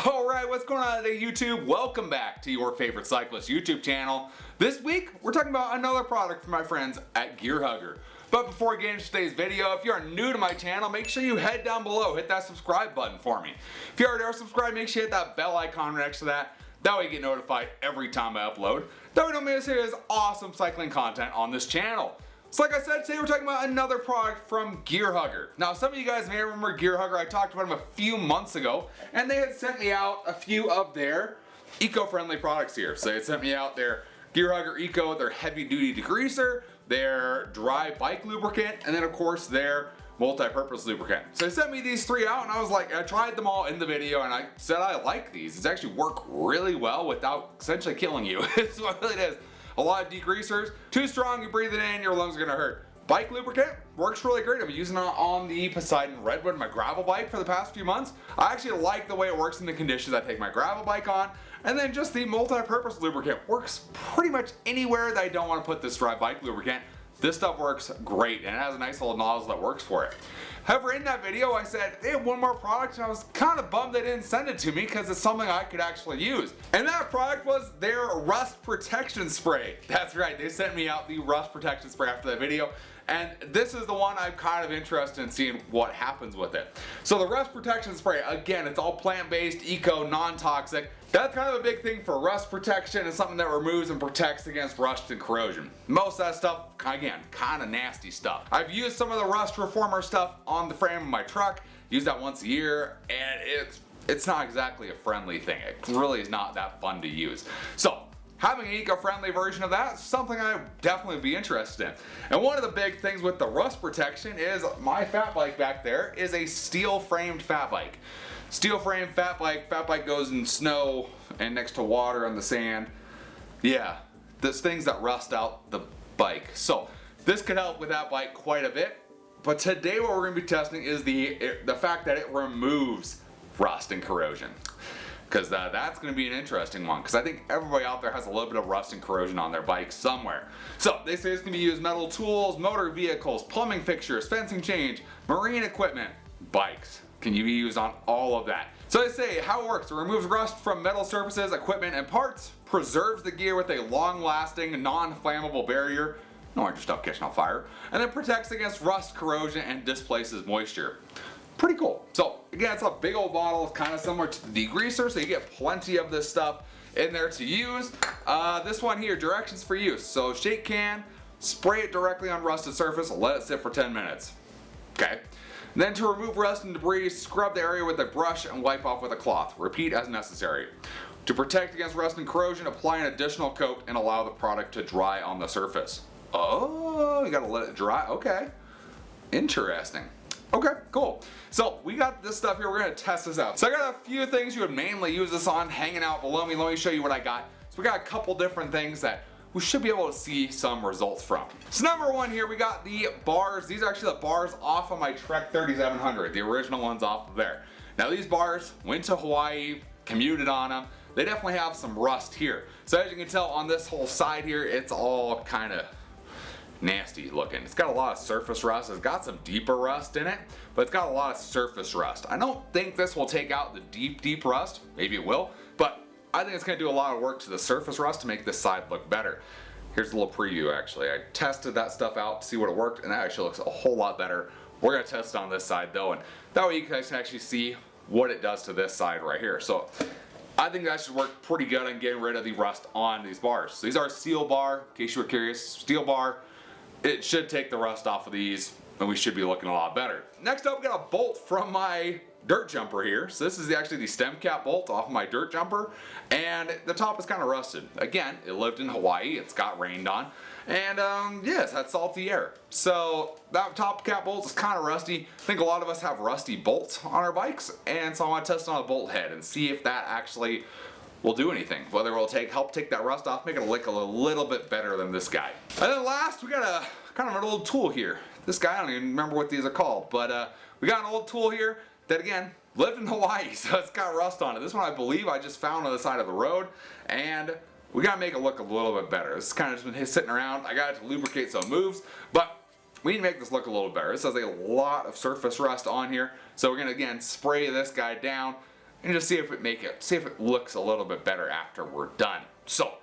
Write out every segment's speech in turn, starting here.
Alright, what's going on today, YouTube? Welcome back to your favorite cyclist YouTube channel. This week, we're talking about another product from my friends at gearhugger. But before we get into today's video, if you are new to my channel, make sure you head down below, hit that subscribe button for me. If you already are subscribed, make sure you hit that bell icon right next to that. That way you get notified every time I upload. That way you don't miss his awesome cycling content on this channel. So like I said, today we're talking about another product from gearhugger. Now some of you guys may remember gearhugger. I talked about them a few months ago, and they had sent me out a few of their eco-friendly products here. So they had sent me out their gearhugger eco, their heavy duty degreaser, their dry bike lubricant, and then of course their multi-purpose lubricant. So they sent me these three out, and I was like, I tried them all in the video, and I said I like these. These actually work really well without essentially killing you. That's what it is. A lot of degreasers, too strong, you breathe it in, your lungs are gonna hurt. Bike lubricant works really great. I've been using it on the Poseidon Redwood, my gravel bike, for the past few months. I actually like the way it works in the conditions I take my gravel bike on. And then just the multi-purpose lubricant works pretty much anywhere that I don't want to put this dry bike lubricant. This stuff works great, and it has a nice little nozzle that works for it. However, in that video I said they had one more product, and I was kind of bummed they didn't send it to me because it's something I could actually use. And that product was their rust protection spray. That's right, they sent me out the rust protection spray after that video. And this is the one I'm kind of interested in seeing what happens with it. So the rust protection spray, again, it's all plant-based, eco, non-toxic. That's kind of a big thing for rust protection. It's something that removes and protects against rust and corrosion. Most of that stuff, again, kind of nasty stuff. I've used some of the rust reformer stuff on the frame of my truck. Use that once a year, and it's not exactly a friendly thing. It really is not that fun to use. So having an eco-friendly version of that is something I'd definitely be interested in. And one of the big things with the rust protection is my fat bike back there is a steel-framed fat bike. Steel-framed fat bike goes in snow and next to water and the sand. Yeah, there's things that rust out the bike. So this could help with that bike quite a bit. But today what we're going to be testing is the fact that it removes rust and corrosion. Because that's going to be an interesting one, because I think everybody out there has a little bit of rust and corrosion on their bike somewhere. So they say this can be used metal tools, motor vehicles, plumbing fixtures, fencing change, marine equipment, bikes. Can you be used on all of that? So they say how it works: it removes rust from metal surfaces, equipment, and parts, preserves the gear with a long-lasting, non-flammable barrier, no want your stuff catching on fire, and then protects against rust, corrosion, and displaces moisture. Pretty cool. So again, it's a big old bottle. It's kind of similar to the degreaser, so you get plenty of this stuff in there to use. This one here, directions for use. So shake can, spray it directly on rusted surface, let it sit for 10 minutes. Okay. Then to remove rust and debris, scrub the area with a brush and wipe off with a cloth. Repeat as necessary. To protect against rust and corrosion, apply an additional coat and allow the product to dry on the surface. Oh, you gotta let it dry. Okay. Interesting. Okay, cool. So we got this stuff here. We're gonna test this out. So I got a few things you would mainly use this on hanging out below me. Let me show you what I got. So we got a couple different things that we should be able to see some results from. So number one here, we got the bars. These are actually the bars off of my Trek 3700, the original ones off of there. Now these bars, went to Hawaii, commuted on them. They definitely have some rust here. So as you can tell on this whole side here, it's all kind of nasty looking. It's got a lot of surface rust. It's got some deeper rust in it, but it's got a lot of surface rust. I don't think this will take out the deep rust. Maybe it will, but I think it's going to do a lot of work to the surface rust to make this side look better. Here's a little preview actually. I tested that stuff out to see what it worked, and that actually looks a whole lot better. We're going to test it on this side though, and that way you guys can actually see what it does to this side right here. So I think that should work pretty good on getting rid of the rust on these bars. So these are steel bar, in case you were curious, steel bar. It should take the rust off of these, and we should be looking a lot better. Next up, we got a bolt from my dirt jumper here. So this is actually the stem cap bolt off of my dirt jumper, and the top is kind of rusted. Again, it lived in Hawaii, it's got rained on, and yeah, it's had salty air. So that top cap bolt is kind of rusty. I think a lot of us have rusty bolts on our bikes, and so I want to test it on a bolt head and see if that actually will do anything. Whether it will help take that rust off, make it look a little bit better than this guy. And then last, we got a kind of an old tool here. This guy, I don't even remember what these are called, but we got an old tool here that again lived in Hawaii, so it's got rust on it. This one I believe I just found on the side of the road, and we gotta make it look a little bit better. This is kind of just been sitting around. I got it to lubricate so it moves, but we need to make this look a little better. This has a lot of surface rust on here, so we're gonna again spray this guy down. and just see if it looks a little bit better after we're done. So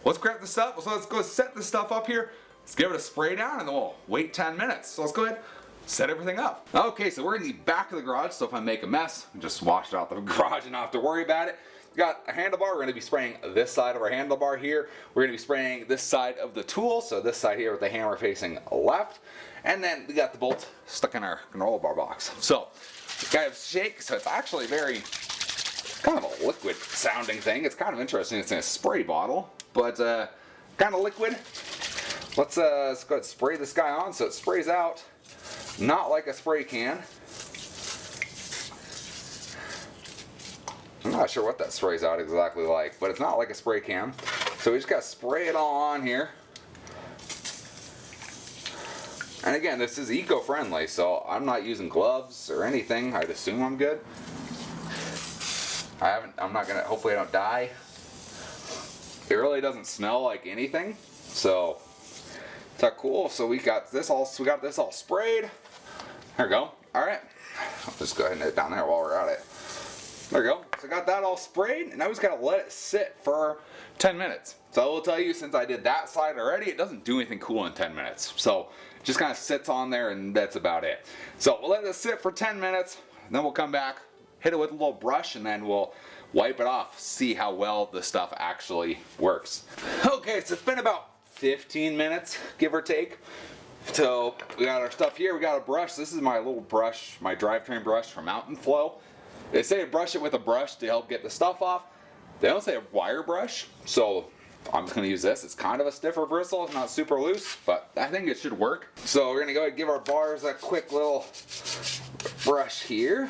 let's grab this stuff. So let's go set this stuff up here. Let's give it a spray down and then we'll wait 10 minutes. So let's go ahead, set everything up. Okay, so we're in the back of the garage, so if I make a mess, just wash it out the garage and not have to worry about it. We got a handlebar. We're going to be spraying this side of our handlebar here. We're going to be spraying this side of the tool, so this side here with the hammer facing left. And then we got the bolt stuck in our granola bar box. So we got to shake, so it's actually kind of a liquid sounding thing. It's kind of interesting. It's in a spray bottle, but kind of liquid. Let's go ahead and spray this guy on so it sprays out, not like a spray can. I'm not sure what that sprays out exactly like, but it's not like a spray can. So we just got to spray it all on here. And again, this is eco-friendly, so I'm not using gloves or anything. I'd assume I'm good. I'm not gonna, hopefully I don't die. It really doesn't smell like anything, so that's cool. So we got this all sprayed. There we go. All right, I'll just go ahead and hit it down there while we're at it. There we go. So I got that all sprayed, and now we just gotta let it sit for 10 minutes. So I will tell you, since I did that side already, it doesn't do anything cool in 10 minutes. So it just kind of sits on there, and that's about it. So we'll let this sit for 10 minutes, and then we'll come back, hit it with a little brush, and then we'll wipe it off, see how well the stuff actually works. Okay, so it's been about 15 minutes, give or take. So we got our stuff here, we got a brush. This is my little brush, my drivetrain brush from Mountain Flow. They say brush it with a brush to help get the stuff off. They don't say a wire brush, so I'm just going to use this. It's kind of a stiffer bristle, it's not super loose, but I think it should work. So we're going to go ahead and give our bars a quick little brush here.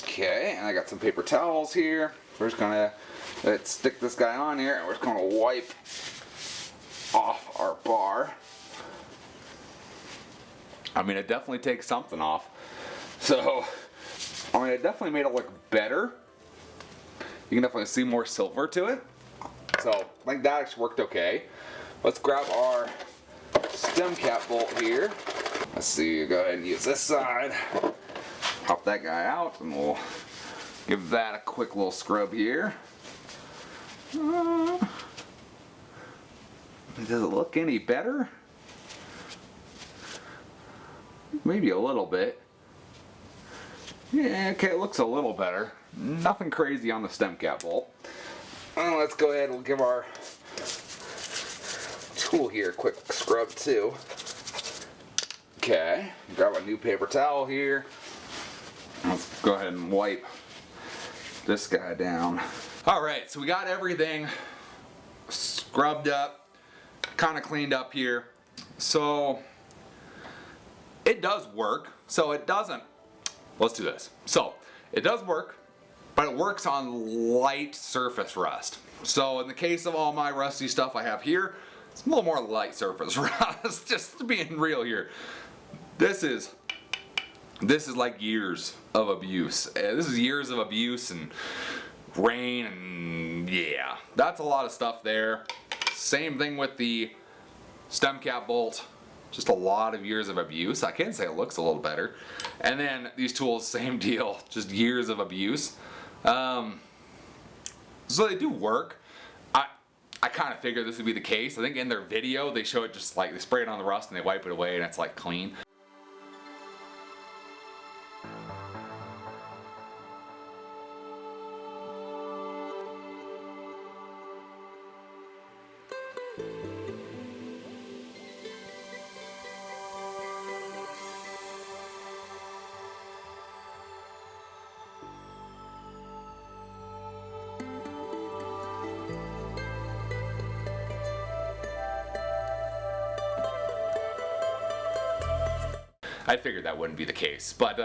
Okay, and I got some paper towels here. We're just going to stick this guy on here, and we're just going to wipe off our bar. I mean, it definitely takes something off. So, I mean, it definitely made it look better. You can definitely see more silver to it. So, I think that actually worked okay. Let's grab our stem cap bolt here. Let's see, go ahead and use this side. Pop that guy out, and we'll give that a quick little scrub here. Does it look any better? Maybe a little bit. Yeah, okay, it looks a little better. Nothing crazy on the stem cap bolt. Let's go ahead and give our tool here a quick scrub too. Okay, grab a new paper towel here. Let's go ahead and wipe this guy down. Alright, so we got everything scrubbed up, kind of cleaned up here. So it does work. So it doesn't, let's do this. So it does work, but it works on light surface rust. So in the case of all my rusty stuff I have here, it's a little more light surface rust, just being real here. This is like years of abuse. This is years of abuse and rain, and yeah, that's a lot of stuff there. Same thing with the stem cap bolt. Just a lot of years of abuse. I can say it looks a little better. And then these tools, same deal, just years of abuse. So they do work. I kind of figured this would be the case. I think in their video they show it just like they spray it on the rust and they wipe it away and it's like clean. I figured that wouldn't be the case, but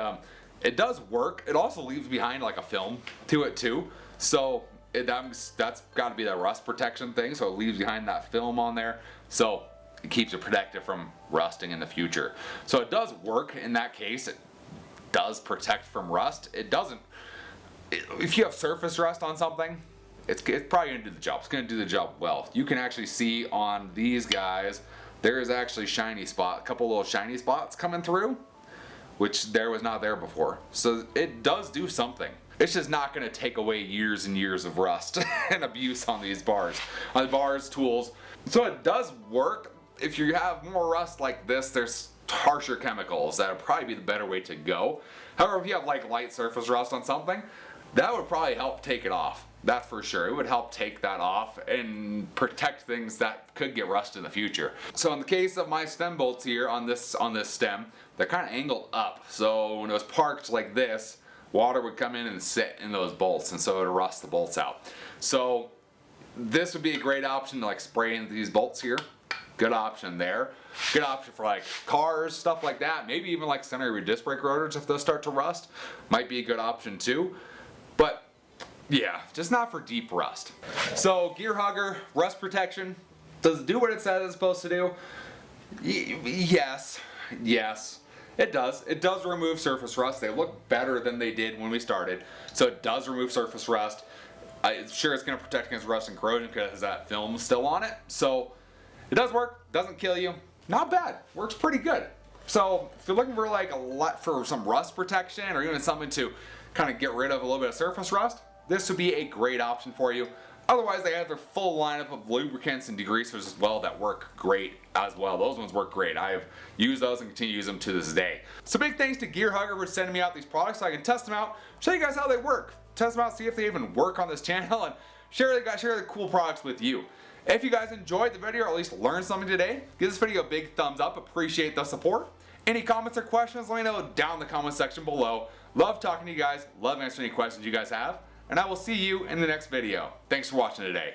it does work. It also leaves behind like a film to it too, so that's got to be that rust protection thing. So it leaves behind that film on there, so it keeps it protected from rusting in the future. So it does work in that case. It does protect from rust. It doesn't. If you have surface rust on something, it's probably gonna do the job. It's gonna do the job well. You can actually see on these guys, there is actually a couple little shiny spots coming through. which there was not there before. So it does do something. It's just not going to take away years and years of rust and abuse on these bars, tools. So it does work. If you have more rust like this, there's harsher chemicals that would probably be the better way to go. However, if you have like light surface rust on something, that would probably help take it off. That's for sure. It would help take that off and protect things that could get rust in the future. So in the case of my stem bolts here on this stem, they're kind of angled up. So when it was parked like this, water would come in and sit in those bolts, and so it would rust the bolts out. So this would be a great option to like spray into these bolts here. Good option there. Good option for like cars, stuff like that. Maybe even like center disc brake rotors if those start to rust. Might be a good option too. But yeah, just not for deep rust. So gear hugger, rust protection, does it do what it says it's supposed to do? Yes. It does. It does remove surface rust. They look better than they did when we started. So it does remove surface rust. I'm sure it's going to protect against rust and corrosion because that film's still on it. So it does work, doesn't kill you. Not bad, works pretty good. So if you're looking for like for some rust protection or even something to kind of get rid of a little bit of surface rust, this would be a great option for you. Otherwise, they have their full lineup of lubricants and degreasers as well that work great as well. Those ones work great. I have used those and continue to use them to this day. So big thanks to Gear Hugger for sending me out these products so I can test them out, show you guys how they work, test them out, see if they even work on this channel, and share the cool products with you. If you guys enjoyed the video or at least learned something today, give this video a big thumbs up. Appreciate the support. Any comments or questions, let me know down in the comment section below. Love talking to you guys. Love answering any questions you guys have. And I will see you in the next video. Thanks for watching today.